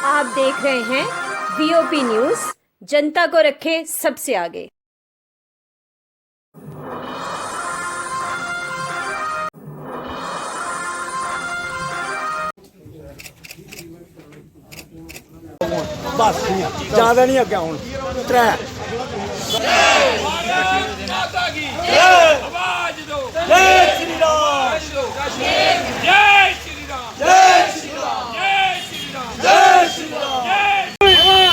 आप देख रहे हैं वीओपी न्यूज, जनता को रखे सबसे आगे। बस ज्यादा नहीं अगे हूं त्रै आवाज दो। जय श्री राम, जय श्री राम, जय श्री राम, जय श्री राम, जय Shri Ram.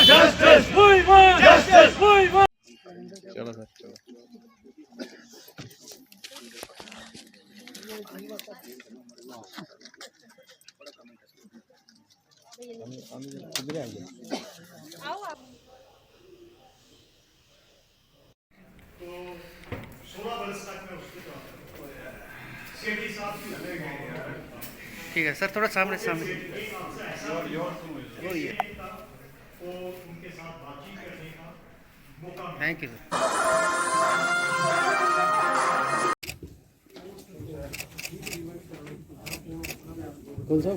Justice we want, justice we want. चलो सर चलो। ठीक है सर, थोड़ा सामने सामने। वही है। Thank you sir. कौन सा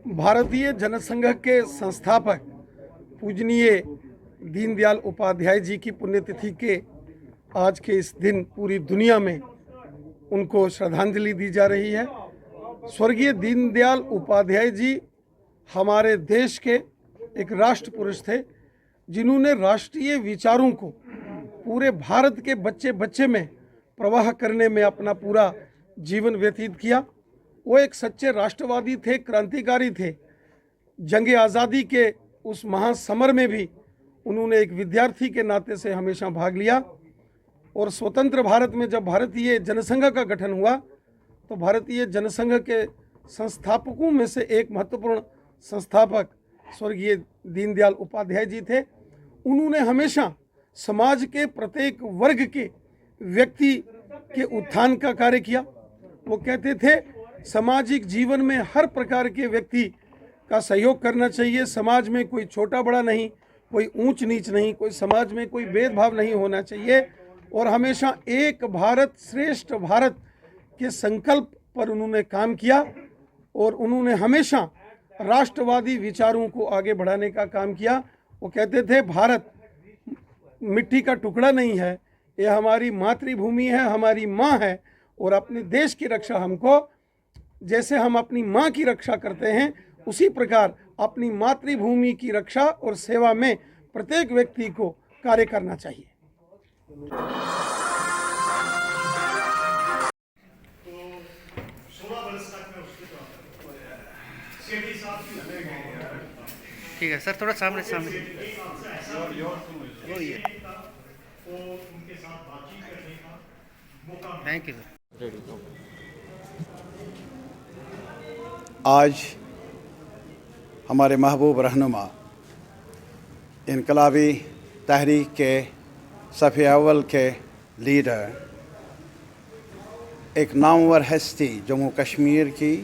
भारतीय जनसंघ के संस्थापक पूजनीय दीनदयाल उपाध्याय जी की पुण्यतिथि के आज के इस दिन पूरी दुनिया में उनको श्रद्धांजलि दी जा रही है। स्वर्गीय दीनदयाल उपाध्याय जी हमारे देश के एक राष्ट्र पुरुष थे, जिन्होंने राष्ट्रीय विचारों को पूरे भारत के बच्चे बच्चे में प्रवाह करने में अपना पूरा जीवन व्यतीत किया। वो एक सच्चे राष्ट्रवादी थे, क्रांतिकारी थे। जंग आज़ादी के उस महासमर में भी उन्होंने एक विद्यार्थी के नाते से हमेशा भाग लिया। और स्वतंत्र भारत में जब भारतीय जनसंघ का गठन हुआ तो भारतीय जनसंघ के संस्थापकों में से एक महत्वपूर्ण संस्थापक स्वर्गीय दीनदयाल उपाध्याय जी थे। उन्होंने हमेशा समाज के प्रत्येक वर्ग के व्यक्ति के उत्थान का कार्य किया। वो कहते थे सामाजिक जीवन में हर प्रकार के व्यक्ति का सहयोग करना चाहिए। समाज में कोई छोटा बड़ा नहीं, कोई ऊंच नीच नहीं, कोई समाज में कोई भेदभाव नहीं होना चाहिए। और हमेशा एक भारत श्रेष्ठ भारत के संकल्प पर उन्होंने काम किया और उन्होंने हमेशा राष्ट्रवादी विचारों को आगे बढ़ाने का काम किया। वो कहते थे भारत मिट्टी का टुकड़ा नहीं है, ये हमारी मातृभूमि है, हमारी माँ है। और अपने देश की रक्षा हमको, जैसे हम अपनी माँ की रक्षा करते हैं, उसी प्रकार अपनी मातृभूमि की रक्षा और सेवा में प्रत्येक व्यक्ति को कार्य करना चाहिए। ठीक है सर, थोड़ा सामने सामने। वही है। Thank you sir. आज हमारे महबूब रहनुमा इनकलाबी तहरीक के सफ़े अव्वल के लीडर, एक नामवर हस्ती जम्मू कश्मीर की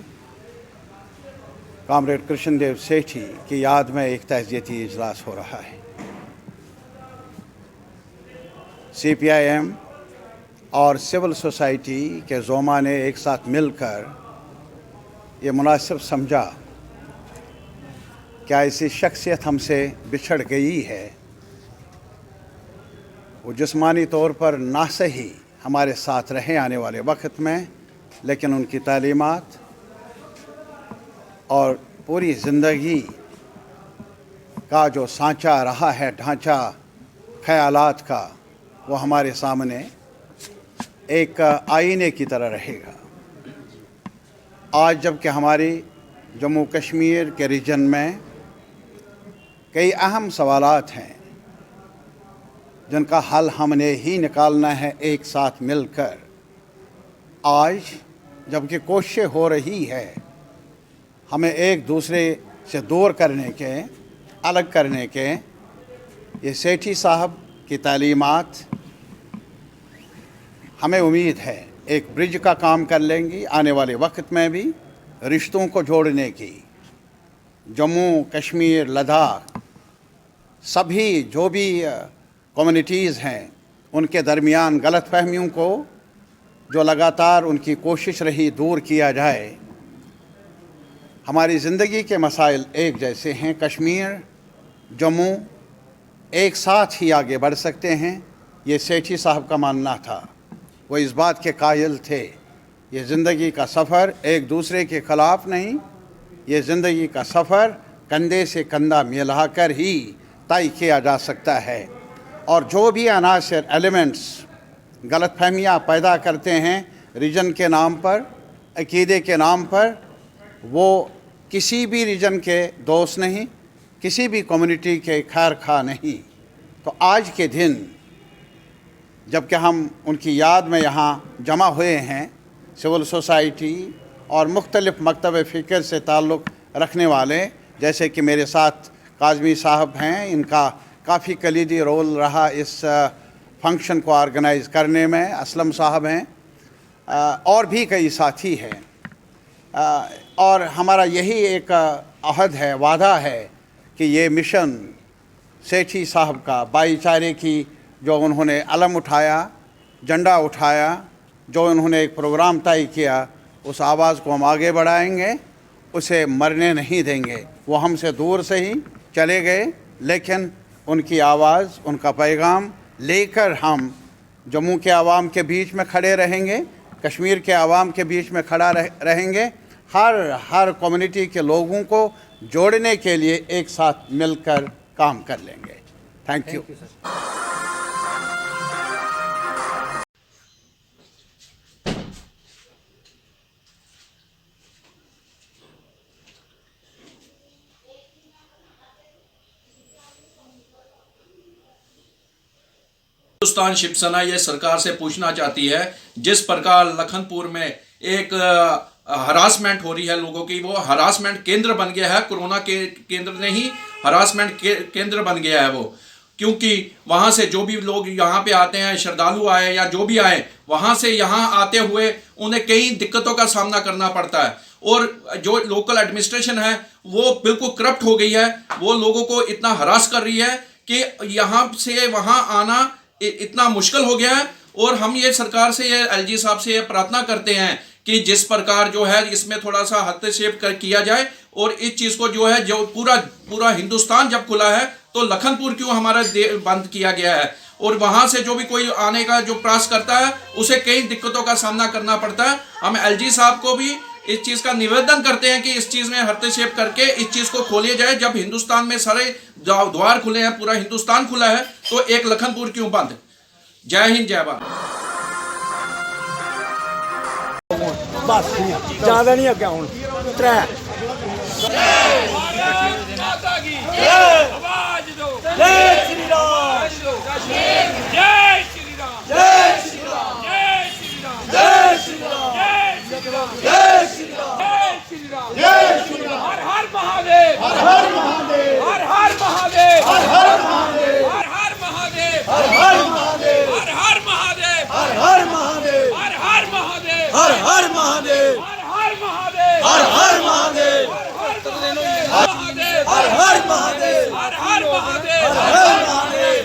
कॉमरेड कृष्णदेव सेठी की याद में एक तहज़ियती इजलास हो रहा है। CPIM और सिविल सोसाइटी के ज़ोमा ने एक साथ मिलकर ये मुनासिब समझा क्या ऐसी शख्सियत हमसे बिछड़ गई है, वो जिस्मानी तौर पर ना सही हमारे साथ रहे आने वाले वक्त में, लेकिन उनकी तालीमात और पूरी ज़िंदगी का जो सांचा रहा है, ढांचा ख़यालात का, वो हमारे सामने एक आईने की तरह रहेगा। आज जबकि हमारी जम्मू कश्मीर के रीजन में कई अहम सवालात हैं जिनका हल हमने ही निकालना है एक साथ मिलकर, आज जबकि कोशिशें हो रही है हमें एक दूसरे से दूर करने के, अलग करने के, ये सेठी साहब की तालीमात हमें उम्मीद है एक ब्रिज का काम कर लेंगी आने वाले वक्त में भी रिश्तों को जोड़ने की। जम्मू कश्मीर लद्दाख सभी जो भी कम्युनिटीज़ हैं उनके दरमियान गलतफहमियों को जो लगातार उनकी कोशिश रही दूर किया जाए। हमारी ज़िंदगी के मसाइल एक जैसे हैं। कश्मीर, जम्मू एक साथ ही आगे बढ़ सकते हैं, ये सेठी साहब का मानना था। वो इस बात के कायल थे, ये ज़िंदगी का सफ़र एक दूसरे के ख़िलाफ़ नहीं, ये ज़िंदगी का सफ़र कंधे से कंधा मिलाकर ही तय किया जा सकता है। और जो भी अनासर एलिमेंट्स गलतफहमियाँ पैदा करते हैं रीजन के नाम पर, अकीदे के नाम पर, वो किसी भी रीजन के दोस्त नहीं, किसी भी कम्युनिटी के खैर खा नहीं। तो आज के दिन जबकि हम उनकी याद में यहाँ जमा हुए हैं, सिविल सोसाइटी और मुख्तलिफ़ मकतब फ़िक्र से ताल्लुक़ रखने वाले, जैसे कि मेरे साथ काज़मी साहब हैं, इनका काफ़ी कलीदी रोल रहा इस फंक्शन को ऑर्गेनाइज़ करने में, असलम साहब हैं, और भी कई साथी हैं। और हमारा यही एक अहद है, वादा है कि ये मिशन सेठी साहब का भाईचारे की जो उन्होंने अलम उठाया, झंडा उठाया, जो उन्होंने एक प्रोग्राम तय किया, उस आवाज़ को हम आगे बढ़ाएंगे, उसे मरने नहीं देंगे। वो हमसे दूर से ही चले गए, लेकिन उनकी आवाज़, उनका पैगाम लेकर हम जम्मू के आवाम के बीच में खड़े रहेंगे, कश्मीर के आवाम के बीच में खड़ा रहेंगे। हर कम्युनिटी के लोगों को जोड़ने के लिए एक साथ मिलकर काम कर लेंगे। Thank you. हिंदुस्तान शिवसेना ये सरकार से पूछना चाहती है, जिस प्रकार लखनपुर में एक हरासमेंट हो रही है लोगों की, वो हरासमेंट केंद्र बन गया है, कोरोना के केंद्र नहीं हरासमेंट केंद्र बन गया है वो। क्योंकि वहाँ से जो भी लोग यहाँ पे आते हैं, श्रद्धालु आए या जो भी आए, वहाँ से यहाँ आते हुए उन्हें कई दिक्कतों का सामना करना पड़ता है। और जो लोकल एडमिनिस्ट्रेशन है वो बिल्कुल करप्ट हो गई है, वो लोगों को इतना हरास कर रही है कि यहाँ से वहाँ आना इतना मुश्किल हो गया है। और हम ये सरकार से, ये एलजी साहब से ये प्रार्थना करते हैं कि जिस प्रकार जो है इसमें थोड़ा सा हस्तक्षेप किया जाए, और इस चीज़ को जो है, जो पूरा हिंदुस्तान जब खुला है तो लखनपुर क्यों हमारा बंद किया गया है, और वहाँ से जो भी कोई आने का जो प्रयास करता है उसे कई दिक्कतों का सामना करना पड़ता है। हम एलजी साहब को भी इस चीज़ का निवेदन करते हैं कि इस चीज़ में हस्तक्षेप करके इस चीज़ को खोलिया जाए। जब हिंदुस्तान में सारे द्वार खुले हैं, पूरा हिंदुस्तान खुला है, तो एक लखनपुर क्यों बंद। जय हिंद, जय भारत। बस ज्यादा नहीं अग्गे हूं त्रै माता की आवाज दो। जय श्री राम, जय श्री राम, जय श्री राम, जय श्री राम, जय श्री राम, जय श्री राम, जय श्री राम, जय श्री राम, जय श्री राम। हर हर महादेव, हर हर महादेव, हर हर महादेव, हर हर महादेव, हर हर महादेव, हर हर महादेव, हर हर महादेव, हर हर महादेव, हर हर महादेव, हर हर महादेव, हर हर महादेव, हर हर महादेव, हर हर महादेव, हर हर महादेव, हर हर महादेव।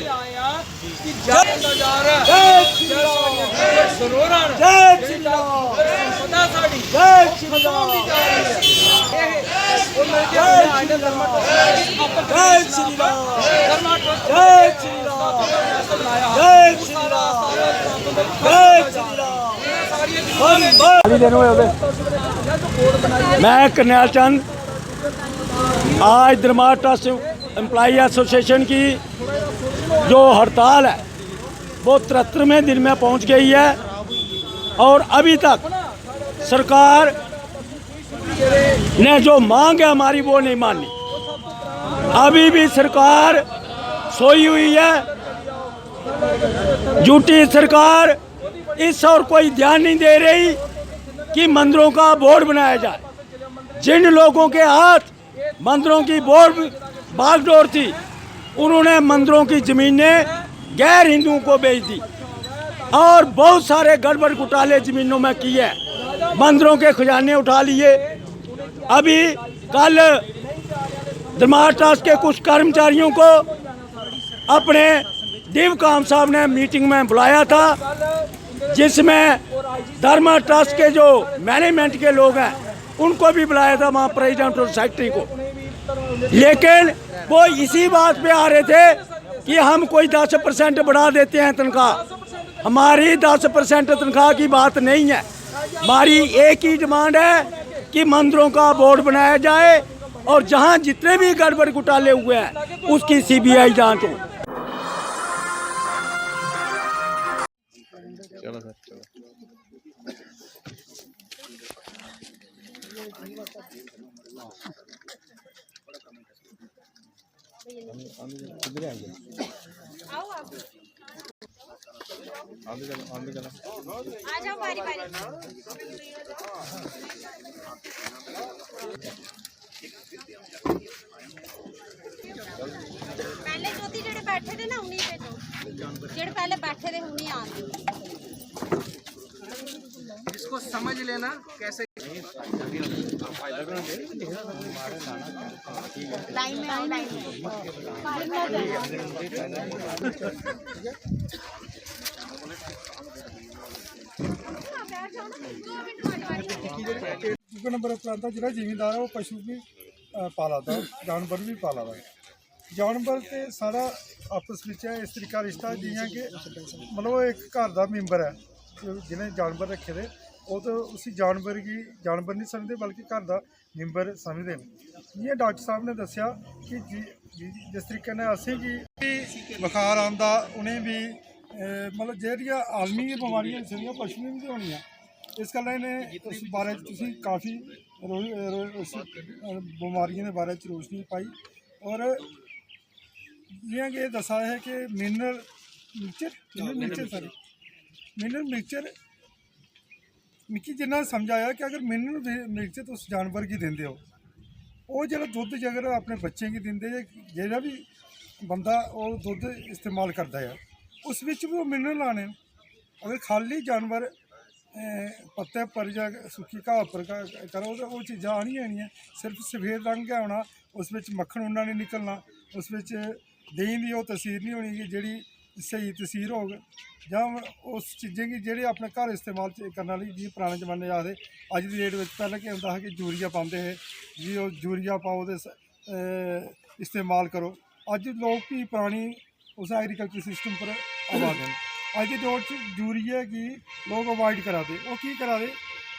जय नजारा, जय श्री राम, जय सरोवरण, जय श्री राम, सदा साडी, जय श्री राम, जय श्री राम, जय श्री राम, जय श्री राम, जय श्री राम, जय श्री राम। मैं करनैल चंद आज दरमार ट्रस्ट एम्प्लॉई एसोसिएशन की जो हड़ताल है वो 73वें दिन में पहुंच गई है, और अभी तक सरकार ने जो मांग है हमारी वो नहीं मानी। अभी भी सरकार सोई हुई है, झूठी सरकार इस और कोई ध्यान नहीं दे रही कि मंदिरों का बोर्ड बनाया जाए। जिन लोगों के हाथ मंदिरों की बोर्ड बागडोर थी, उन्होंने मंदिरों की ज़मीनें गैर हिंदुओं को बेच दी, और बहुत सारे गड़बड़ घोटाले ज़मीनों में किए, मंदिरों के खजाने उठा लिए। अभी कल दरमार ट्रस्ट के कुछ कर्मचारियों को अपने डिव काम साहब ने मीटिंग में बुलाया था, जिसमें धर्मा ट्रस्ट के जो मैनेजमेंट के लोग हैं उनको भी बुलाया था, वहाँ प्रेसिडेंट और सेक्रेटरी को। लेकिन वो इसी बात पे आ रहे थे कि हम कोई 10% बढ़ा देते हैं तनख्वाह। हमारी 10% तनख्वाह की बात नहीं है। हमारी एक ही डिमांड है कि मंदिरों का बोर्ड बनाया जाए और जहां जितने भी गड़बड़ घोटाले हुए हैं उसकी CBI जांच हो। चलो सर चलो। आ जाओ बारी बारी। पहले ज्योति जेड़े बैठे थे ना उन्हीं पे जो जेड़े पहले बैठे थे उन्हीं आ इसको समझ लेना कैसे। लाइन में आओ, लाइन दूसरा नंबर प्रांत ਜਿਹੜਾ ਜ਼ਿਮੀਂਦਾਰ ਹੈ ਉਹ ਪਸ਼ੂ ਵੀ ਪਾਲਦਾ, ਜਾਨਵਰ ਵੀ ਪਾਲਦਾ। ਜਾਨਵਰ ਤੇ ਸਾਰਾ ਆਪਸ ਵਿੱਚ ਇਸ ਤਰੀਕਾ ਰਿਸ਼ਤਾ ਜਿਵੇਂ ਕਿ ਮਤਲਬ ਇੱਕ ਘਰ ਦਾ ਮੈਂਬਰ ਹੈ। ਜਿਹਨੇ ਜਾਨਵਰ ਰੱਖੇ ਦੇ ਉਹ ਤਾਂ ਉਸੇ ਜਾਨਵਰ ਕੀ ਜਾਨਵਰ ਨਹੀਂ ਸਮਝਦੇ ਬਲਕਿ ਘਰ ਦਾ ਮੈਂਬਰ ਸਮਝਦੇ ਨੇ। ਜਿਵੇਂ ਡਾਕਟਰ ਸਾਹਿਬ ਨੇ ਦੱਸਿਆ ਕਿ ਜਿਸ ਤਰੀਕੇ ਨਾਲ ਅਸੀਂ ਕਿ ਬੁਖਾਰ ਆਉਂਦਾ ਉਹਨੇ ਵੀ ਮਤਲਬ ਜਿਹੜੀਆਂ ਆਲਮੀ ਬਿਮਾਰੀਆਂ ਸੀਗੀਆਂ ਪਸ਼ੂ ਨੂੰ ਵੀ ਹੋਣੀਆਂ। इस गल्ला ने उस बारे तुसी काफ़ी बीमारियों के बारे रोशनी पाई और जियां कि दसा है कि मिनरल मिक्सचर मिकी जिन्ना समझ आया कि अगर मिनरल मिक्सचर तुस जानवर की देंदे हो वो जो दुध अगर अपने बच्चे की देंदे जो भी बंदा वो दुध इस्तेमाल करता है उस विच भी वो मिनरल आने। अगर खाली जानवर पत्ते पर या सुखी घाह पर करो तो वो चीज़ा आनियां नहीं, सिर्फ सफेद रंग गै होना, उस मक्खन उन्ना नहीं निकलना, उस दही की वो तसीर नहीं होनी कि जी सही तसीर होग जां उस चीज़ें की जेह्ड़े अपने घर इस्तेमाल करने वाली जी पुराने जमाने आखदे अज दी डेट में पहले क्या होंदा कि यूरिया पाते है जी वो यूरिया पाओ तो इस्तेमाल करो। अज लोग भी पुरानी उस एग्रीकल्चर सिस्टम पर आवा दे। अज के दौर यूरिया की लोग अवॉइड करा दे। वो की करा दे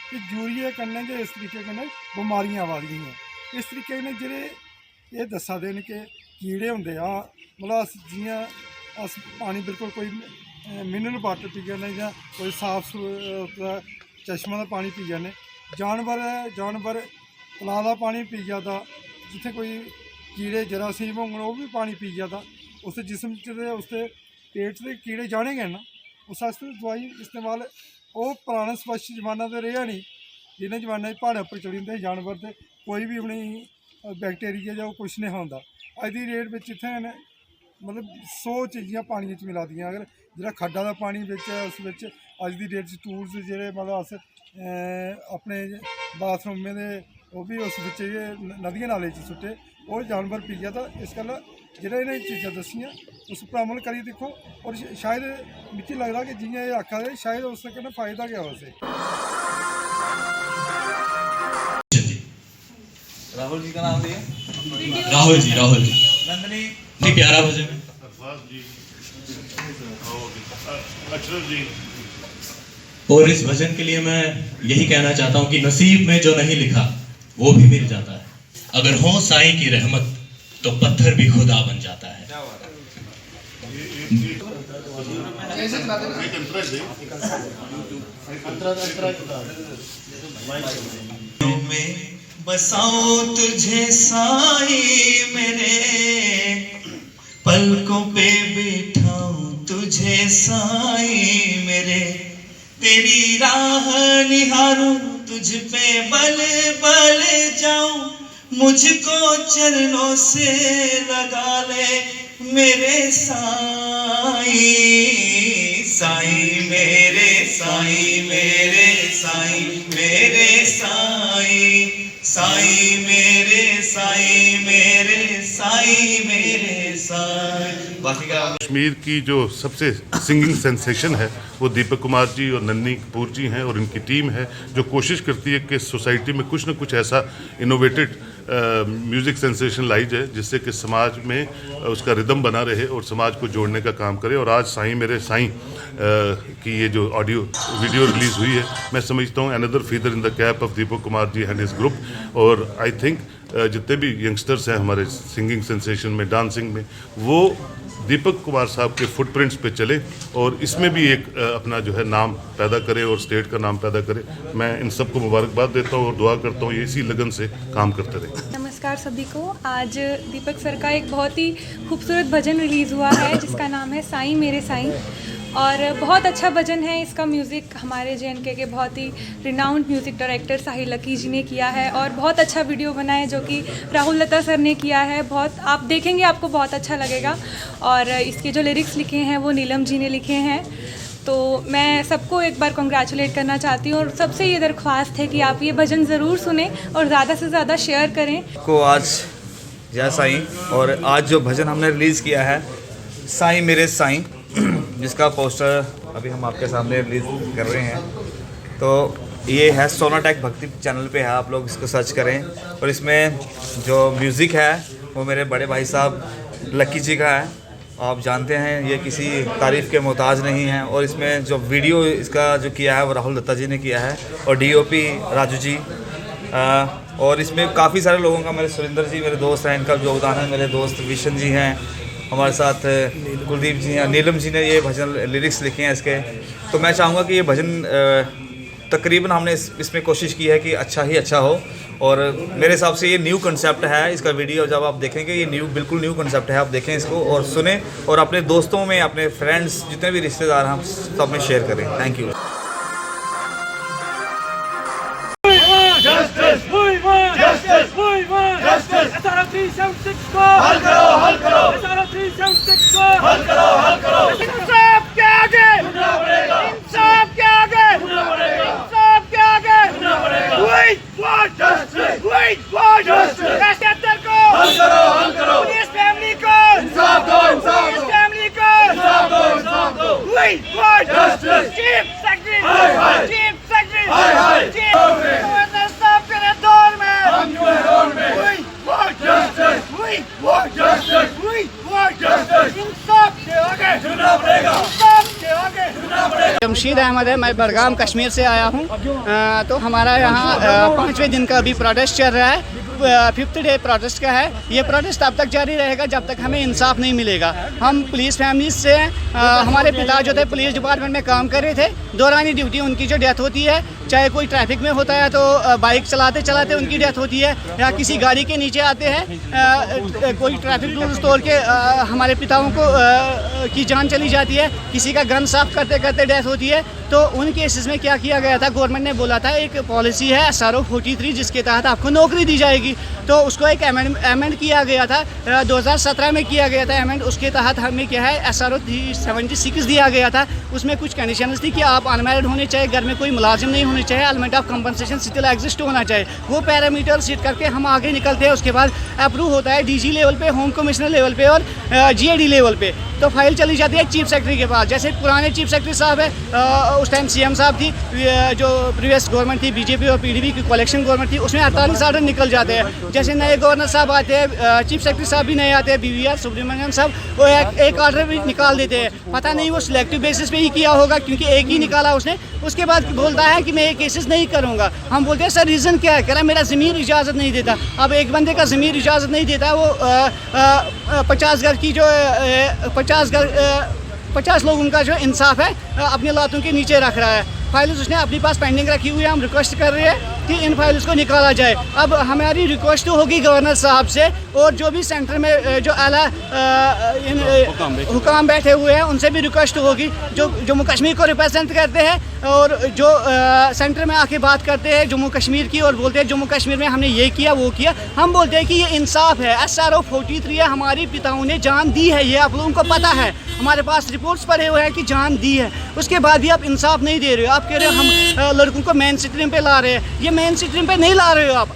कि यूरिया कन्नै जो इस तरीके कन्नै बमारियां आवा दी हैं। इस तरीके ने जेह्ड़े ये दस्सा दे कि कीड़े होंदे आ मतलब अस जियां अस पानी बिल्कुल कोई मिनरल वाटर पी जाने या कोई साफ चश्मा का पानी पी जाने। जानवर तलाऽ का पानी पी जाता, जिथे कोई कीड़े जरासीम होंगे वो भी पानी पी जाता, उस जिसम च उसके पेट से कीड़े जाने गए ना। उस आस्तै दवाई इस्तेमाल वो पुराना स्पष्ट जमाना तो रेहा नहीं जिन्हें जमाने प्हाड़ों पर चढ़ी जंदे जानवर तो कोई भी अपनी बैक्टीरिया जां कुछ नहीं होंदा। अज की डेट में इत्थै मतलब 100 चीज़ां पानी च मिला दियां। अगर जो खड्डा का पानी उस अज की डेट टूल्स जेह्ड़े मतलब अस अपने बाथरूमें दे वो भी उस नदियां नाले च सुट्टे वो जानवर पी जाता। इस गल्ला जेह्ड़ा इन्हें चीज़ां दस्सियां उस पर अमल करी दिक्खो और शायद मिगी लगदा कि जियां ये आखा दे शायद उस कन्नै फायदा गै होवे। राहुल जी का नाम लिया। राहुल जी नंदनी नहीं प्यारा भजन जी। और इस भजन के लिए मैं यही कहना चाहता हूँ कि नसीब में जो नहीं लिखा वो भी मिल जाता है। अगर हो साईं की रहमत तो पत्थर भी खुदा बन जाता है। में बसाऊं तुझे साईं मेरे, पलकों पे बिठाऊं तुझे साईं मेरे, तेरी राह निहारूं तुझ पे बल बल जाऊं, मुझको चरणों से लगा ले मेरे साईं। साईं मेरे साईं मेरे साईं मेरे साईं, साईं मेरे साईं मेरे साईं मेरे साईं। जी का कश्मीर की जो सबसे सिंगिंग सेंसेशन है वो दीपक कुमार जी और नन्ही कपूर जी हैं और इनकी टीम है जो कोशिश करती है कि सोसाइटी में कुछ न कुछ ऐसा इनोवेटेड म्यूज़िक सेंसेशन लाई जाए जिससे कि समाज में उसका रिदम बना रहे और समाज को जोड़ने का काम करे। और आज साईं मेरे साईं की ये जो ऑडियो वीडियो रिलीज़ हुई है, मैं समझता हूँ another feather in the cap of Deepak Kumar ji and his group. और आई थिंक जितने भी यंगस्टर्स हैं हमारे सिंगिंग सेंसेशन में, डांसिंग में, वो दीपक कुमार साहब के फुटप्रिंट्स पे चले और इसमें भी एक अपना जो है नाम पैदा करे और स्टेट का नाम पैदा करे। मैं इन सबको मुबारकबाद देता हूँ और दुआ करता हूँ ये इसी लगन से काम करते रहे। नमस्कार सभी को। आज दीपक सर का एक बहुत ही खूबसूरत भजन रिलीज़ हुआ है जिसका नाम है साईं मेरे साईं, और बहुत अच्छा भजन है। इसका म्यूज़िक हमारे JNK के बहुत ही रिनाउंड म्यूज़िक डायरेक्टर साहिल लकी जी ने किया है और बहुत अच्छा वीडियो बना है जो कि राहुल लता सर ने किया है। बहुत आप देखेंगे आपको बहुत अच्छा लगेगा। और इसके जो लिरिक्स लिखे हैं वो नीलम जी ने लिखे हैं। तो मैं सबको एक बार कॉन्ग्रेचुलेट करना चाहती हूँ और सबसे ये दरख्वास्त है कि आप ये भजन ज़रूर सुने और ज़्यादा से ज़्यादा शेयर करें। को आज जय साईं, और आज जो भजन हमने रिलीज़ किया है साईं मेरे साईं, जिसका पोस्टर अभी हम आपके सामने रिलीज़ कर रहे हैं, तो ये है सोनाटेक भक्ति चैनल पे है, आप लोग इसको सर्च करें। और इसमें जो म्यूज़िक है वो मेरे बड़े भाई साहब लकी जी का है। आप जानते हैं ये किसी तारीफ़ के मोहताज नहीं है। और इसमें जो वीडियो इसका जो किया है वो राहुल दत्ता जी ने किया है और DOP राजू जी। और इसमें काफ़ी सारे लोगों का, मेरे सुरेंद्र जी मेरे दोस्त हैं, इनका योगदान है। मेरे दोस्त विशन जी हैं हमारे साथ, कुलदीप जी हैं, नीलम जी ने ये भजन लिरिक्स लिखे हैं इसके। तो मैं चाहूँगा कि ये भजन तकरीबन हमने इसमें कोशिश की है कि अच्छा ही अच्छा हो। और मेरे हिसाब से ये न्यू कंसेप्ट है। इसका वीडियो जब आप देखेंगे ये बिल्कुल न्यू कंसेप्ट है। आप देखें इसको और सुने और अपने दोस्तों में, अपने फ्रेंड्स, जितने भी रिश्तेदार हैं सब में शेयर करें। Thank you. जमशीद अहमद है, मैं बडगाम कश्मीर से आया हूँ। तो हमारा यहाँ 5वें दिन का अभी प्रोटेस्ट चल रहा है। 5th डे प्रोटेस्ट का है। ये प्रोटेस्ट तब तक जारी रहेगा जब तक हमें इंसाफ नहीं मिलेगा। हम पुलिस फैमिली से हमारे पिता जो थे पुलिस डिपार्टमेंट में काम कर रहे थे, दौरानी ड्यूटी उनकी जो डेथ होती है, चाहे कोई ट्रैफिक में होता है तो बाइक चलाते चलाते उनकी डेथ होती है, या किसी गाड़ी के नीचे आते हैं, कोई ट्रैफिक रूल्स तोड़ के हमारे पिताओं को की जान चली जाती है, किसी का गन साफ करते करते डेथ होती है। तो उन केसेस में क्या किया गया था, गवर्नमेंट ने बोला था एक पॉलिसी है SRO 43 जिसके तहत आपको नौकरी दी जाएगी। तो उसको एक अमेंड किया गया था, 2017 में किया गया था अमेंड। उसके तहत हमें क्या है SRO 76 दिया गया था। उसमें कुछ कंडीशंस थी कि आप अनमैरिड होने चाहिए, घर में कोई मुलाजिम नहीं होने चाहिए, element of compensation still exist होना चाहिए। वो पैरामीटर सेट करके हम आगे निकलते हैं। उसके बाद अप्रूव होता है DG लेवल पे, होम कमिश्नर लेवल पे और GAD लेवल पे। तो फाइल चली जाती है चीफ सेक्रेटरी के पास। जैसे पुराने चीफ सेक्रेटरी साहब है, उस टाइम CM साहब थी, जो प्रीवियस गवर्नमेंट थी BJP और PDP की कलेक्शन गवर्नमेंट थी, उसमें 48 ऑर्डर निकल जाते हैं। जैसे नए गवर्नर साहब आते हैं, चीफ सेक्रेटरी साहब भी नए आते हैं, BVR सुब्रमण्यम साहब, वो एक ऑर्डर भी निकाल देते हैं। पता नहीं वो सिलेक्टिव बेसिस पे ही किया होगा क्योंकि एक ही निकाला उसने। उसके बाद बोलता है कि मैं ये केसेस नहीं करूँगा। हम बोलते हैं सर रीज़न क्या है? कह रहा मेरा ज़मीर इजाज़त नहीं देता। अब एक बंदे का ज़मीर इजाज़त नहीं देता, वो 50 घर की जो 50 लोगों का जो इंसाफ है अपने लातों के नीचे रख रहा है। फाइल्स उसने अपने पास पेंडिंग रखी हुई है। हम रिक्वेस्ट कर रहे हैं कि इन फाइल्स को निकाला जाए। अब हमारी रिक्वेस्ट होगी गवर्नर साहब से और जो भी सेंटर में जो आला हुकाम बैठे हुए हैं उनसे भी रिक्वेस्ट होगी, जो जम्मू कश्मीर को रिप्रेजेंट करते हैं और जो सेंटर में आके बात करते हैं जम्मू कश्मीर की और बोलते हैं जम्मू कश्मीर में हमने ये किया वो किया। हम बोलते हैं कि ये इंसाफ है, SRO 43 है, हमारे पिताओं ने जान दी है, ये आप लोगों को पता है, हमारे पास रिपोर्ट्स पड़े हुए हैं कि जान दी है। उसके बाद भी आप इंसाफ नहीं दे रहे हो। आप कह रहे हो हम लड़कों को मेन स्ट्रीम पे ला रहे हैं, ये मेन स्ट्रीम पे नहीं ला रहे हो आप।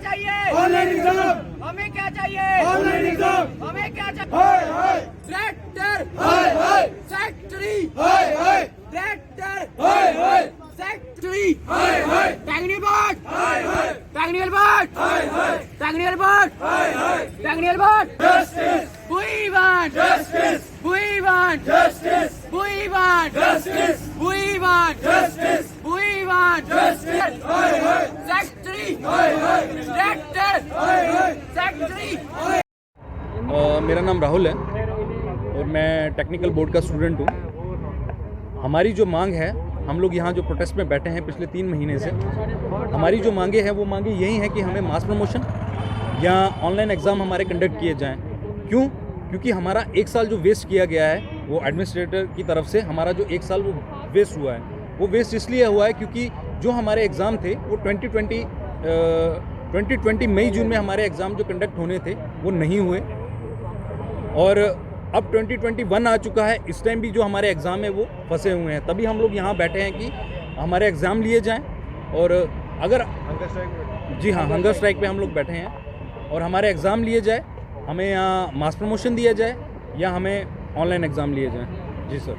चाहिए? Online exam. हमें क्या चाहिए? Online exam. हमें क्या चाहिए? हाय हाय ट्रैक्टर, हाय हाय फैक्ट्री, हाय हाय ट्रैक्टर, हाय हाय फैक्ट्री, हाय हाय टेक्निकल हाय हाय टेक्निकल बाट, हाय हाय टेक्निकल बाट, हाय हाय टेक्निकल बाट। Justice We want justice We want justice We want justice We want justice We want justice hi hi factory, hi hi tractor, hi hi factory. मेरा नाम राहुल है और मैं technical board का student हूँ। हमारी जो मांग है, हम लोग यहाँ जो प्रोटेस्ट में बैठे हैं पिछले 3 महीने से, हमारी जो मांगे हैं वो मांगे यही हैं कि हमें मास प्रमोशन या ऑनलाइन एग्ज़ाम हमारे कंडक्ट किए जाएं। क्यों? क्योंकि हमारा 1 साल जो वेस्ट किया गया है वो एडमिनिस्ट्रेटर की तरफ से, हमारा जो 1 साल वो वेस्ट हुआ है, वो वेस्ट इसलिए हुआ है क्योंकि जो हमारे एग्ज़ाम थे वो 2020 मई जून में हमारे एग्ज़ाम जो कंडक्ट होने थे वो नहीं हुए, और अब 2021 आ चुका है। इस टाइम भी जो हमारे एग्ज़ाम है वो फंसे हुए हैं। तभी हम लोग यहाँ बैठे हैं कि हमारे एग्ज़ाम लिए जाएं, और अगर जी हाँ, हंगर स्ट्राइक पे हम लोग बैठे हैं और हमारे एग्ज़ाम लिए जाए, हमें यहाँ मास प्रमोशन दिया जाए या हमें ऑनलाइन एग्ज़ाम लिए जाएं। जी सर।